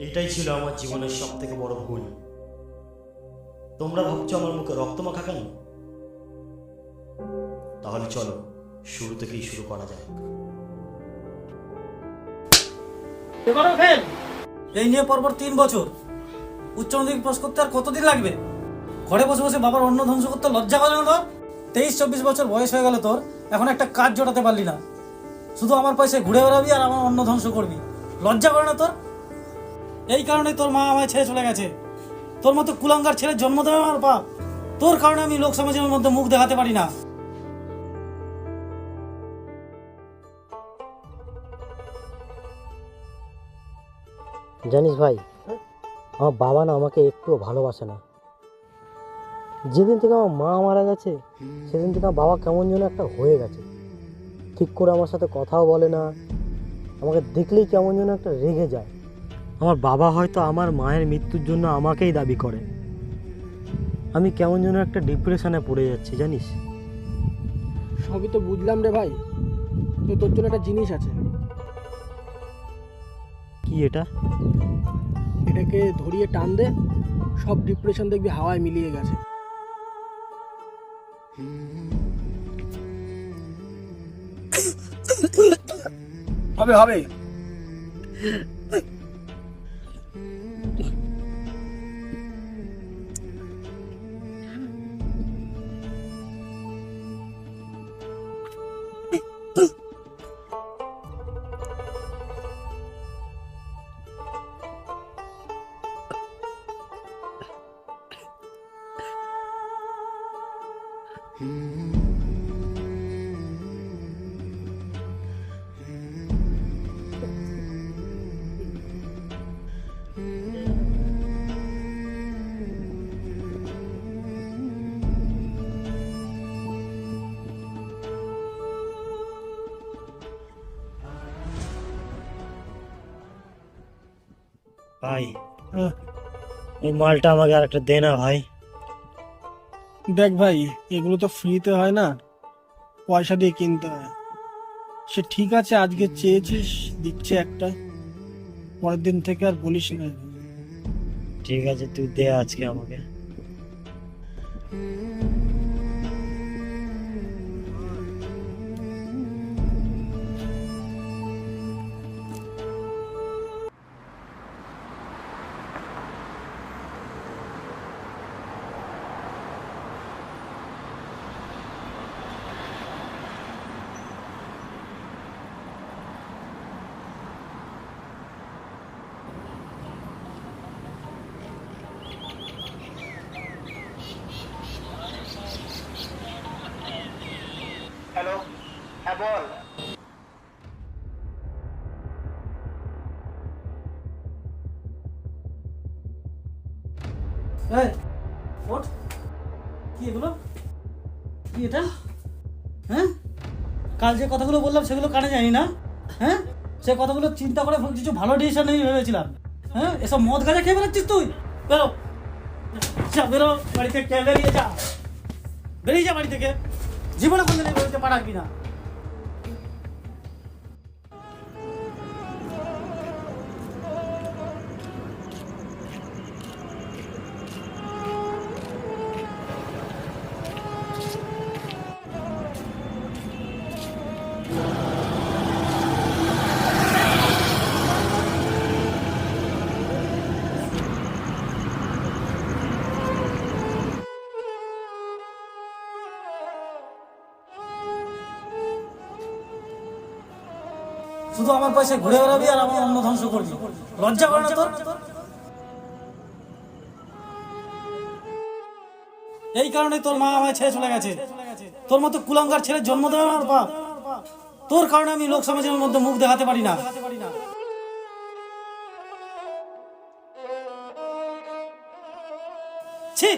এটাই ছিল আমার জীবনের সব থেকে বড় ভুল। তোমরা ভাবছো আমার মুখে রক্ত মাখা কেন? তাহলে চলো শুরু থেকেই শুরু করা যাক। এই নিয়ে পরপর 3 বছর উচ্চ মাধ্যমিক পাস করতে আর কতদিন লাগবে? ঘরে বসে বসে বাবার অন্ন ধ্বংস করতে লজ্জা করে না তোর? 23-24 বছর বয়স হয়ে গেল তোর, এখন একটা কাজ জোটাতে পারলি না, শুধু আমার পয়সায় ঘুরে বেড়াবি আর আমার অন্ন ধ্বংস করবি। লজ্জা করে না তোর? এই কারণে তোর মা আমায় ছেড়ে চলে গেছে। তোর মতো কুলাঙ্গার ছেলে জন্ম দেওয়া আমার পাপ। তোর কারণে আমি লোক সমাজের মধ্যে মুখ দেখাতে পারি না। জানিস ভাই, আমার বাবা না আমাকে একটুও ভালোবাসে না। যেদিন থেকে আমার মা মারা গেছে সেদিন থেকে আমার বাবা কেমন যেন একটা হয়ে গেছে। ঠিক করে আমার সাথে কথাও বলে না, আমাকে দেখলেই কেমন যেন একটা রেগে যায়। আমার বাবা হয়তো আমার মায়ের মৃত্যুর জন্য আমাকেই দাবি করে। আমি কেমন যেন একটা ডিপ্রেশনে পড়ে যাচ্ছি জানিস। সবই তো বুঝলাম রে ভাই, তো তোর জন্য একটা জিনিস আছে। কি এটা? এটাকে ধরিয়ে টান দে, সব ডিপ্রেশন দেখবি হাওয়ায় মিলিয়ে গেছে। হবে হবে। ভাই, এই মালটা আমাকে আর একটা দে না ভাই। দেখ ভাই, এগুলো তো ফ্রিতে হয় না, পয়সা দিয়ে কিনতে হয়। সে ঠিক আছে, আজকে চেয়েছিস দিচ্ছে একটা, পরের দিন থেকে আর বলিস না। ঠিক আছে, তুই দে আজকে আমাকে। হ্যালো, হ্যাঁ বল। এই ওঠ, কি এগুলো? কি এটা? হ্যাঁ, কাল যে কথাগুলো বললাম সেগুলো কানে যায়নি না? হ্যাঁ, সে কথাগুলো চিন্তা করে কিছু ভালো ডিসিশন নিয়ে ভেবেছিলাম। হ্যাঁ, এসব মদ গাঁজা খেয়ে বেরোচ্ছিস তুই? বেরো, যা বেরো বাড়ি থেকে, বেরিয়ে যা, বেরিয়ে যা বাড়ি থেকে। জীবনে কোনদিন এই বাড়িতে পা রাখবি না। শুধু আমার পয়সায় ঘুরে বেড়াবি আর আমার অন্ন ধ্বংস করবি। লজ্জা করে না তোর? এই কারণে তোর মা আমায় ছেড়ে চলে গেছে। তোর মতো কুলাঙ্গার ছেলে জন্ম দেওয়া আমার পাপ। তোর কারণে আমি লোক সমাজের মধ্যে মুখ দেখাতে পারি না। ছি।